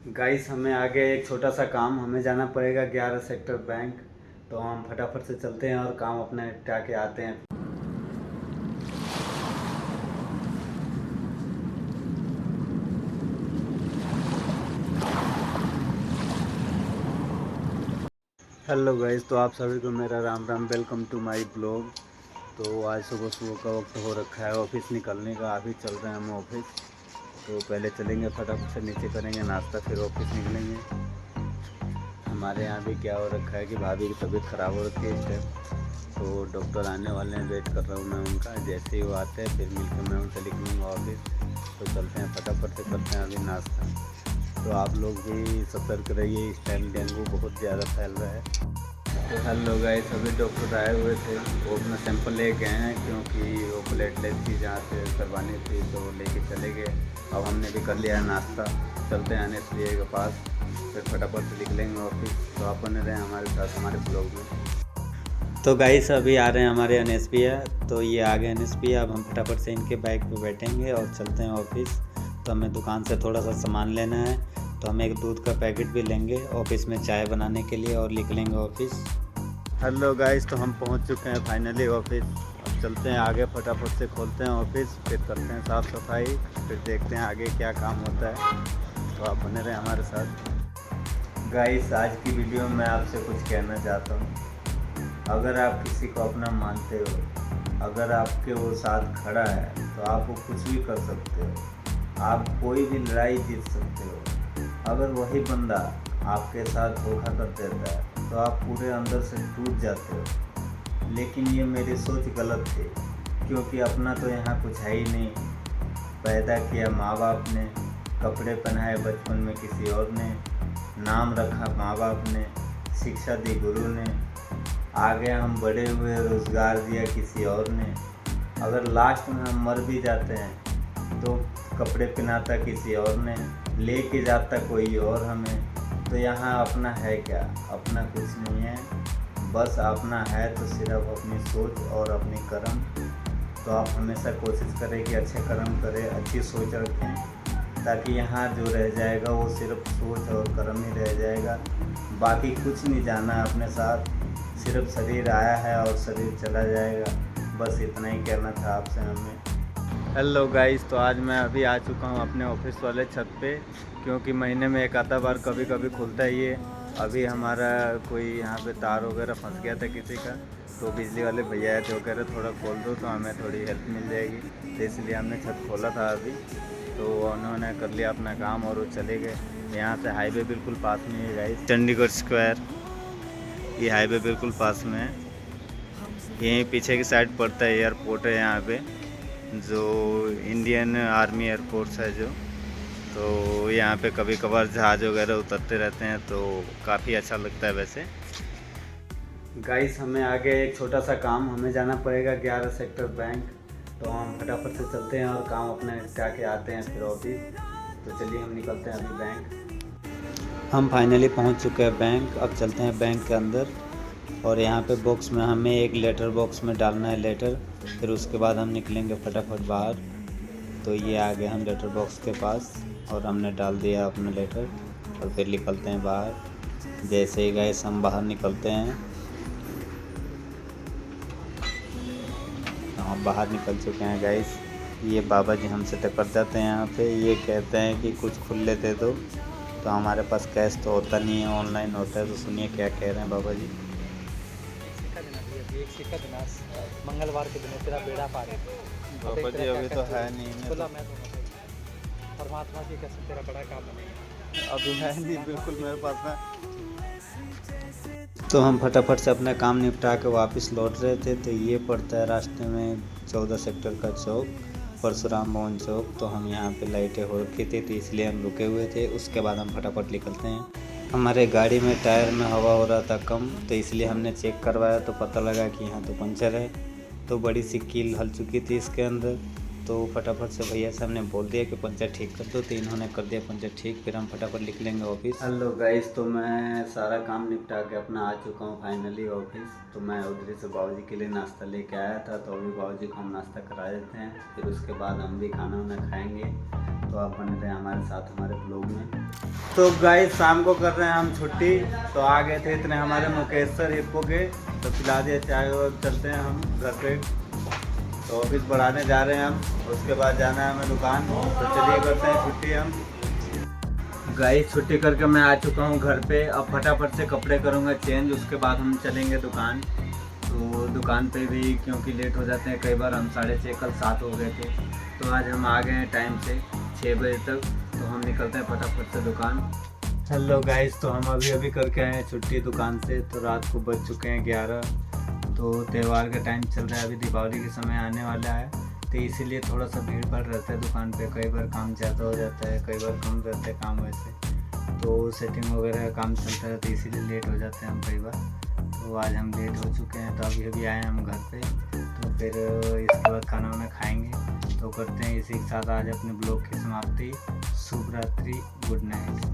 Guys हमें आगे एक छोटा सा काम, हमें जाना पड़ेगा 11 सेक्टर बैंक। तो हम फटाफट से चलते हैं और काम अपना निपटा के आते हैं। हेलो गाइस, तो आप सभी को मेरा Ram Ram, welcome to my blog. तो आज सुबह सुबह का वक्त हो रखा है ऑफिस निकलने का। अभी चल रहे हैं हम ऑफिस। तो पहले चलेंगे फटाफट से, नीचे करेंगे नाश्ता, फिर ऑफिस निकलेंगे। हमारे यहाँ भी क्या हो रखा है कि भाभी की तबीयत ख़राब हो रखी है इस टाइम। तो डॉक्टर आने वाले हैं, वेट कर रहा हूँ मैं उनका। जैसे ही वो आते हैं फिर मिलकर मैं उनसे लिख लूँगा ऑफिस। तो चलते हैं फटाफट से, करते हैं अभी नाश्ता। तो आप लोग भी सतर्क रहिए, इस टाइम डेंगू बहुत ज़्यादा फैल रहा है। तो हेलो गाइस, सभी डॉक्टर आए हुए थे, वो अपना सैंपल ले गए हैं क्योंकि वो प्लेटलेट थी जहाँ से करवानी थी, तो लेके चले गए। अब हमने भी कर लिया है नाश्ता, चलते हैं NSPA के पास, फिर फटाफट से निकलेंगे ऑफिस। तो आप बने रहें हमारे साथ हमारे ब्लॉग में। तो गाइस अभी आ रहे हैं हमारे NSPA। तो ये आ गए NSPA। अब हम फटाफट से इनके बाइक पे बैठेंगे और चलते हैं ऑफिस। तो हमें दुकान से थोड़ा सा सामान लेना है, तो हम एक दूध का पैकेट भी लेंगे ऑफिस में चाय बनाने के लिए और निकलेंगे ऑफिस। हेलो गाइस, तो हम पहुंच चुके हैं फाइनली ऑफिस। अब चलते हैं आगे, फटाफट से खोलते हैं ऑफिस, फिर करते हैं साफ़ सफाई, फिर देखते हैं आगे क्या काम होता है। तो आप बने रहें हमारे साथ। गाइस आज की वीडियो में आपसे कुछ कहना चाहता हूँ। अगर आप किसी को अपना मानते हो, अगर आपके वो साथ खड़ा है, तो आप वो कुछ भी कर सकते हो, आप कोई भी लड़ाई जीत सकते हो। अगर वही बंदा आपके साथ धोखा कर देता है तो आप पूरे अंदर से टूट जाते हो। लेकिन ये मेरी सोच गलत थी, क्योंकि अपना तो यहाँ कुछ है ही नहीं। पैदा किया माँ बाप ने, कपड़े पहनाए बचपन में किसी और ने, नाम रखा माँ बाप ने, शिक्षा दी गुरु ने, आगे हम बड़े हुए, रोज़गार दिया किसी और ने। अगर लास्ट में हम मर भी जाते हैं तो कपड़े पहनाता किसी और ने, लेके जाता कोई और हमें। तो यहाँ अपना है क्या? अपना कुछ नहीं है। बस अपना है तो सिर्फ अपनी सोच और अपनी कर्म। तो आप हमेशा कोशिश करें कि अच्छे कर्म करें, अच्छी सोच रखें, ताकि यहाँ जो रह जाएगा वो सिर्फ सोच और कर्म ही रह जाएगा। बाकी कुछ नहीं जाना अपने साथ, सिर्फ शरीर आया है और शरीर चला जाएगा। बस इतना ही कहना था आपसे हमें। हेलो गाइस, तो आज मैं अभी आ चुका हूँ अपने ऑफिस वाले छत पे, क्योंकि महीने में एक आधा बार कभी कभी खुलता ही है। अभी हमारा कोई यहाँ पे तार वगैरह फंस गया था किसी का, तो बिजली वाले भैया आए थे, वो कह रहे थोड़ा खोल दो तो हमें थोड़ी हेल्प मिल जाएगी। तो इसलिए हमने छत खोला था अभी। तो उन्होंने कर लिया अपना काम और वो चले गए। यहाँ से हाईवे बिल्कुल पास में है गाइस, चंडीगढ़ स्क्वायर। ये हाईवे बिल्कुल पास में है, यहीं पीछे की साइड पड़ता है, एयरपोर्ट है यहाँ पे, जो इंडियन आर्मी एयरफोर्स है जो। तो यहाँ पे कभी कभार जहाज़ वगैरह उतरते रहते हैं, तो काफ़ी अच्छा लगता है वैसे। गाइस हमें आगे एक छोटा सा काम, हमें जाना पड़ेगा 11 सेक्टर बैंक। तो हम फटाफट से चलते हैं और काम अपने निपटा के आते हैं फिर ऑफिस। तो चलिए हम निकलते हैं अभी बैंक। हम फाइनली पहुँच चुके हैं बैंक। अब चलते हैं बैंक के अंदर, और यहाँ पे बॉक्स में हमें एक लेटर बॉक्स में डालना है लेटर। फिर उसके बाद हम निकलेंगे फटाफट बाहर। तो ये आ गए हम लेटर बॉक्स के पास, और हमने डाल दिया अपना लेटर, और फिर निकलते हैं बाहर। जैसे ही गैस हम बाहर निकलते हैं, तो हम बाहर निकल चुके हैं गैस। ये बाबा जी हमसे टकर जाते हैं यहाँ पे। ये कहते हैं कि कुछ खुले दे दो। तो हमारे पास कैश तो होता नहीं है, ऑनलाइन होता है। तो सुनिए क्या कह रहे हैं बाबा जी। सिक्का देना भैया, एक सिक्का देना मंगलवार के दिन तेरा बेड़ा पार है। बाबा जी अभी तो है नहीं है, खुला मैं दूंगा परमात्मा की कसम, तेरा बड़ा काम बनेगा। अभी है नहीं बिल्कुल मेरे पास में। तो हम फटाफट से अपना काम निपटा के वापस लौट रहे थे। तो ये पड़ता है रास्ते में 14 सेक्टर का चौक, परशुराम भवन चौक। तो हम यहाँ पे लाइटें हो रखी थी, तो इसलिए हम रुके हुए थे। उसके बाद हम फटाफट निकलते हैं। हमारे गाड़ी में टायर में हवा हो रहा था कम, तो इसलिए हमने चेक करवाया, तो पता लगा कि यहाँ तो पंचर है। तो बड़ी सी कील हल चुकी थी इसके अंदर। तो फटाफट से भैया से हमने बोल दिया कि पंचर ठीक कर दो, तो इन्होंने कर दिया पंचर ठीक। फिर हम फटाफट निकलेंगे ऑफिस। हेलो गाइस, तो मैं सारा काम निपटा के अपना आ चुका हूँ फाइनली ऑफिस। तो मैं उधर से बाबूजी के लिए नाश्ता लेके आया था, तो अभी बाबूजी को हम नाश्ता करा देते हैं, फिर उसके बाद हम भी खाना वाना खाएँगे। तो आप बने रहे हमारे साथ हमारे ब्लॉग में। तो गाइस शाम को कर रहे हैं हम छुट्टी। तो आ गए थे इतने हमारे मुकेश सर हिप्पो के, तो पिला दिया चाय और चलते हैं हम घर पे। तो ऑफिस बढ़ाने जा रहे हैं हम, उसके बाद जाना है हमें दुकान। तो चलिए करते हैं छुट्टी हम। गाइस छुट्टी करके मैं आ चुका हूँ घर पे। अब फटाफट से कपड़े करूँगा चेंज, उसके बाद हम चलेंगे दुकान। तो दुकान पे भी क्योंकि लेट हो जाते हैं कई बार, हम 6:30 कल 7 हो गए थे। तो आज हम आ गए हैं टाइम से 6 बजे तक। तो हम निकलते हैं फटाफट से दुकान। हेलो गाइस, तो हम अभी करके आए हैं छुट्टी दुकान से। तो रात को बज चुके हैं 11। तो त्यौहार का टाइम चल रहा है, अभी दीपावली के समय आने वाला है। तो इसीलिए थोड़ा सा भीड़ भाड़ रहता है दुकान पे। कई बार काम ज़्यादा हो जाता है, कई बार कम रहता है काम वैसे। तो सेटिंग वगैरह का काम चलता है, तो इसीलिए लेट हो जाते हैं हम कई बार। तो आज हम लेट हो चुके हैं। तो अभी आए हैं हम घर पे। तो फिर इसके बाद खाना वाना खाएंगे। तो करते हैं इसी के साथ आज अपने ब्लॉग की समाप्ति। शुभ रात्रि, गुड नाइट।